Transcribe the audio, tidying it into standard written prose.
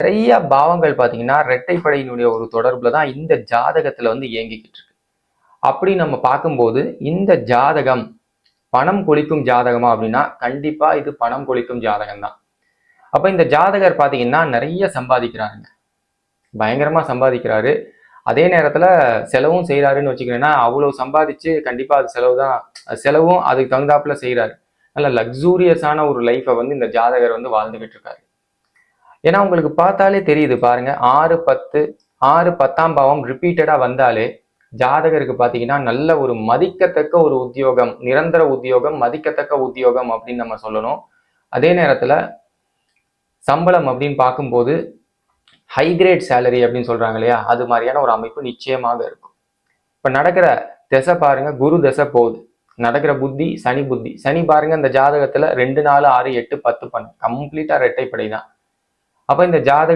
நிறைய பாவங்கள் பார்த்தீங்கன்னா இரட்டைப்படையினுடைய ஒரு தொடர்புல தான் இந்த ஜாதகத்துல வந்து இயங்கிக்கிட்டு இருக்கு. அப்படி நம்ம பார்க்கும்போது இந்த ஜாதகம் பணம் கொளிக்கும் ஜாதகமா அப்படின்னா கண்டிப்பா இது பணம் கொளிக்கும் ஜாதகம் தான். அப்ப இந்த ஜாதகர் பார்த்தீங்கன்னா நிறைய சம்பாதிக்கிறாருங்க, பயங்கரமா சம்பாதிக்கிறாரு. அதே நேரத்துல செலவும் செய்யறாருன்னு வச்சுக்கிறேன்னா, அவ்வளவு சம்பாதிச்சு கண்டிப்பா அது செலவு தான், செலவும் அதுக்கு தகுந்தாப்புல செய்யறாரு. நல்ல லக்ஸூரியஸான ஒரு லைஃபை வந்து இந்த ஜாதகர் வந்து வாழ்ந்துகிட்டு இருக்காரு. ஏன்னா உங்களுக்கு பார்த்தாலே தெரியுது பாருங்க, 6 10 6 10ஆம் பாவம் ரிப்பீட்டடா வந்தாலே ஜாதகருக்கு பார்த்தீங்கன்னா நல்ல ஒரு மதிக்கத்தக்க ஒரு உத்தியோகம், நிரந்தர உத்தியோகம், மதிக்கத்தக்க உத்தியோகம் அப்படின்னு நம்ம சொல்லணும். அதே நேரத்துல சம்பளம் அப்படின்னு பார்க்கும்போது ஹை கிரேட் சேலரி அப்படின்னு சொல்றாங்க இல்லையா, அது மாதிரியான ஒரு அமைப்பு நிச்சயமாக இருக்கும். இப்ப நடக்கிற திசை பாருங்க, குரு திசை போகுது. நடக்கிற புத்தி சனி புத்தி. சனி பாருங்க இந்த ஜாதகத்துல 2 4 6 8 10 12 கம்ப்ளீட்டா இரட்டைப்படை தான். அப்ப இந்த ஜாதக